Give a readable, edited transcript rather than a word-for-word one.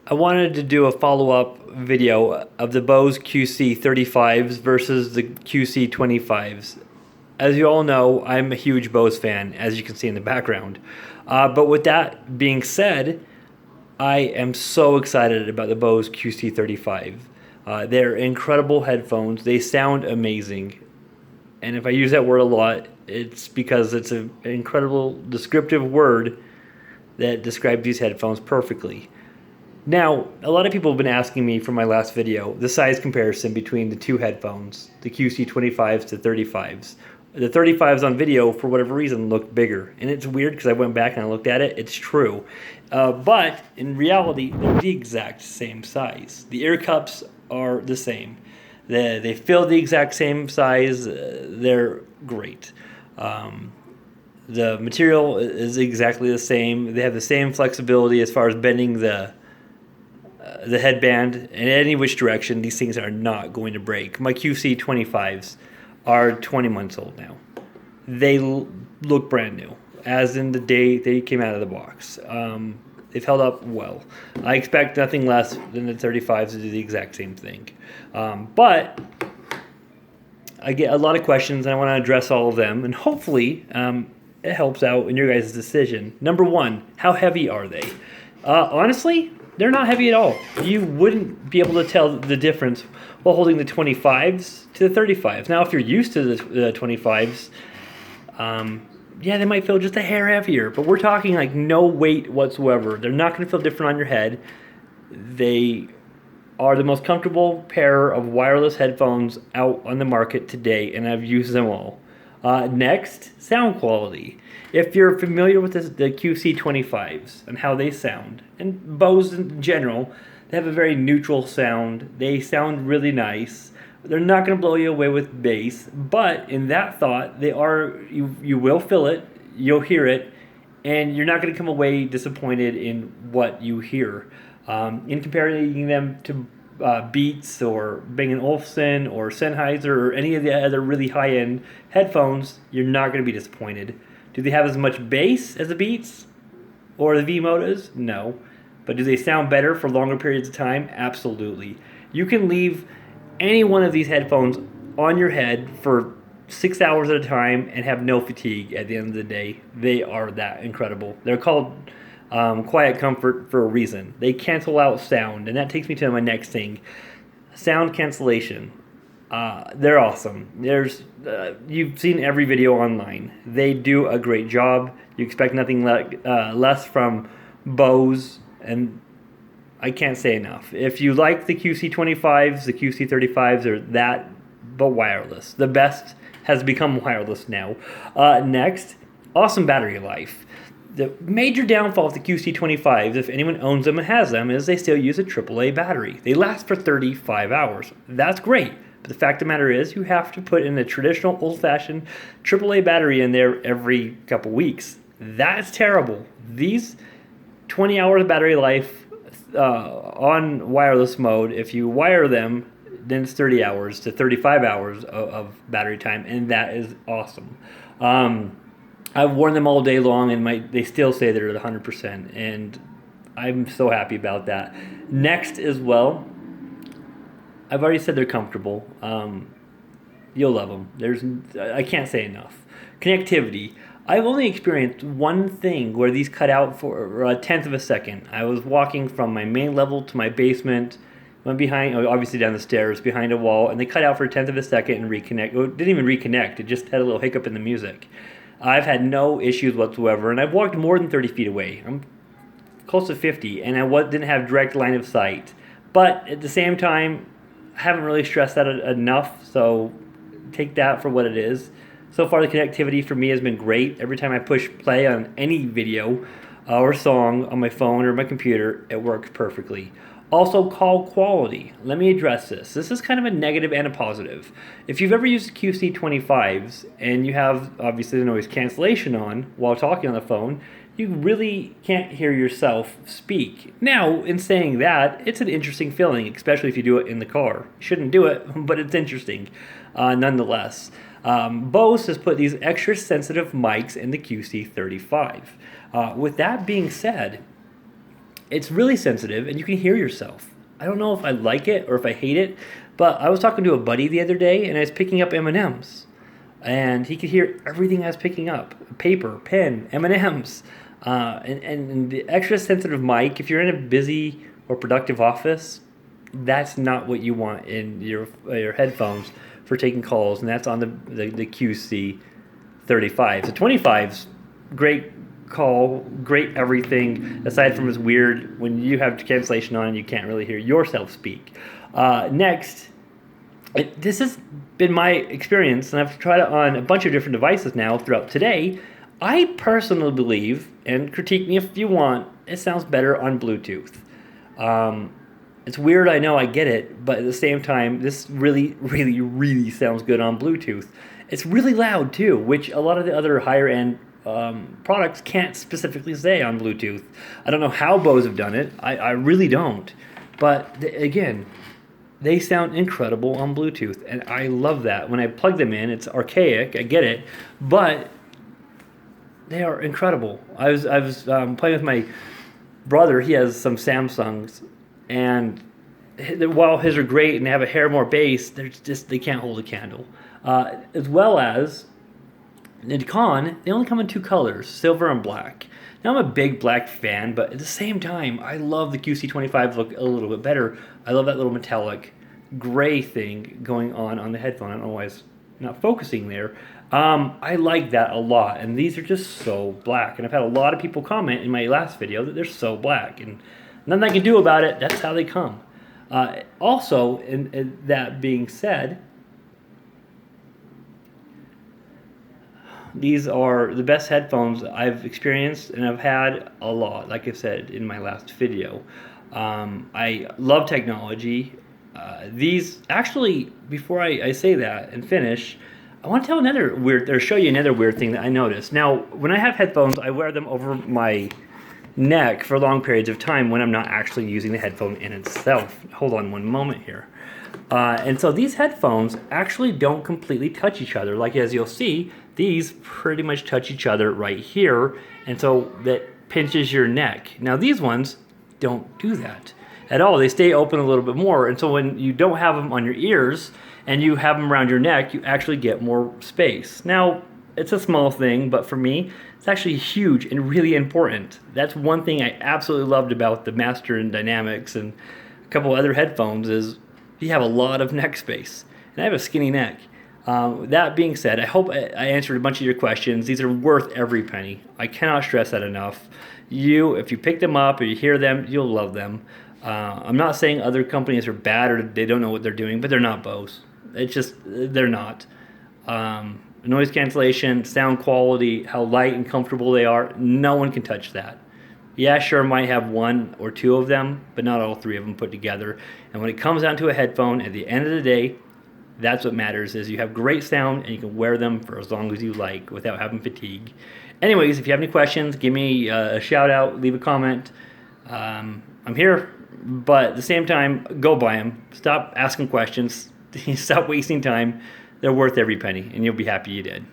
I wanted to do a follow-up video of the Bose QC 35s versus the QC 25s. As you all know, I'm a huge Bose fan, as you can see in the background. But with that being said, I am so excited about the Bose QC 35. They're incredible headphones. They sound amazing. And if I use that word a lot, it's because it's an incredible descriptive word that describes these headphones perfectly. Now, a lot of people have been asking me from my last video the size comparison between the two headphones, the QC25s to 35s. The 35s on video, for whatever reason, looked bigger. And it's weird because I went back and I looked at it. It's true. But in reality, they're the exact same size. The ear cups are the same. They feel the exact same size. They're great. The material is exactly the same. They have the same flexibility as far as bending the headband in any which direction. These things are not going to break. My QC 25s are 20 months old now. They look brand new, as in the day they came out of the box. They've held up well. I expect nothing less than the 35s to do the exact same thing. But I get a lot of questions, and I want to address all of them, and hopefully it helps out in your guys' decision. Number one, how heavy are they? Honestly, they're not heavy at all. You wouldn't be able to tell the difference while holding the 25s to the 35s. Now, if you're used to the 25s, yeah, they might feel just a hair heavier, but we're talking like no weight whatsoever. They're not going to feel different on your head. They are the most comfortable pair of wireless headphones out on the market today, and I've used them all. Next, sound quality. If you're familiar with the QC25s and how they sound, and Bose in general, they have a very neutral sound. They sound really nice. They're not going to blow you away with bass, but in that thought, they are. You will feel it, you'll hear it, and you're not going to come away disappointed in what you hear. In comparing them to Beats or Bang & Olufsen or Sennheiser or any of the other really high-end headphones, you're not going to be disappointed. Do they have as much bass as the Beats or the V-Modas? No. But do they sound better for longer periods of time? Absolutely. You can leave any one of these headphones on your head for 6 hours at a time and have no fatigue at the end of the day. They are that incredible. They're called quiet comfort for a reason. They cancel out sound, and that takes me to my next thing. Sound cancellation. They're awesome. You've seen every video online. They do a great job. You expect nothing less from Bose, and I can't say enough. If you like the QC25s, the QC35s are that, but wireless. The best has become wireless now. Next, awesome battery life. The major downfall of the QC25s, if anyone owns them and has them, is they still use a AAA battery. They last for 35 hours. That's great. But the fact of the matter is, you have to put in a traditional old-fashioned AAA battery in there every couple weeks. That's terrible. These 20 hours of battery life on wireless mode, if you wire them, then it's 30 hours to 35 hours of battery time, and that is awesome. I've worn them all day long, and they still say they're at 100%, and I'm so happy about that. Next as well, I've already said they're comfortable. You'll love them. I can't say enough. Connectivity. I've only experienced one thing where these cut out for a tenth of a second. I was walking from my main level to my basement, went behind, obviously down the stairs, behind a wall, and they cut out for a tenth of a second and reconnect. Well, it didn't even reconnect. It just had a little hiccup in the music. I've had no issues whatsoever, and I've walked more than 30 feet away. I'm close to 50, and I didn't have direct line of sight. But at the same time, I haven't really stressed that enough, so take that for what it is. So far, the connectivity for me has been great. Every time I push play on any video or song on my phone or my computer, it works perfectly. Also, call quality. Let me address this. This is kind of a negative and a positive. If you've ever used QC25s and you have, obviously, the noise cancellation on while talking on the phone, you really can't hear yourself speak. Now, in saying that, it's an interesting feeling, especially if you do it in the car. You shouldn't do it, but it's interesting nonetheless. Bose has put these extra sensitive mics in the QC35. With that being said, it's really sensitive, and you can hear yourself. I don't know if I like it or if I hate it, but I was talking to a buddy the other day, and I was picking up M&Ms, and he could hear everything I was picking up: paper, pen, M&Ms, and the extra sensitive mic. If you're in a busy or productive office, that's not what you want in your headphones for taking calls, and that's on the QC 35. So 25's great call, great everything, aside from it's weird when you have cancellation on and you can't really hear yourself speak. Next, this has been my experience, and I've tried it on a bunch of different devices now throughout today. I personally believe, and critique me if you want, it sounds better on Bluetooth. It's weird, I know, I get it, but at the same time, this really, really, really sounds good on Bluetooth. It's really loud too, which a lot of the other higher end products can't specifically say on Bluetooth. I don't know how Bose have done it. I really don't. But again, they sound incredible on Bluetooth, and I love that. When I plug them in, it's archaic, I get it, but they are incredible. I was playing with my brother. He has some Samsungs, and while his are great and they have a hair more bass, they can't hold a candle. As well as in con, they only come in two colors, silver and black. Now I'm a big black fan, but at the same time, I love the QC25 look a little bit better. I love that little metallic gray thing going on the headphone. I don't know why it's not focusing there. I like that a lot, and these are just so black. And I've had a lot of people comment in my last video that they're so black, and nothing I can do about it. That's how they come. Also, in that being said, these are the best headphones I've experienced, and I've had a lot, like I said in my last video. I love technology. These, actually, before I say that and finish, I want to tell another weird, or show you another weird thing that I noticed. Now, when I have headphones, I wear them over my neck for long periods of time when I'm not actually using the headphone in itself. Hold on one moment here. And so these headphones actually don't completely touch each other. Like, as you'll see, these pretty much touch each other right here, and so that pinches your neck. Now these ones don't do that at all. They stay open a little bit more, and so when you don't have them on your ears and you have them around your neck, you actually get more space. Now, it's a small thing, but for me, it's actually huge and really important. That's one thing I absolutely loved about the Master and Dynamics and a couple other headphones is you have a lot of neck space, and I have a skinny neck. That being said, I hope I answered a bunch of your questions. These are worth every penny. I cannot stress that enough. If you pick them up or you hear them, you'll love them. I'm not saying other companies are bad or they don't know what they're doing, but they're not Bose. It's just, they're not. Noise cancellation, sound quality, how light and comfortable they are, no one can touch that. Yeah, sure, might have one or two of them, but not all three of them put together. And when it comes down to a headphone, at the end of the day, that's what matters, is you have great sound and you can wear them for as long as you like without having fatigue. Anyways, if you have any questions, give me a shout out, leave a comment. I'm here, but at the same time, go buy them. Stop asking questions. Stop wasting time. They're worth every penny, and you'll be happy you did.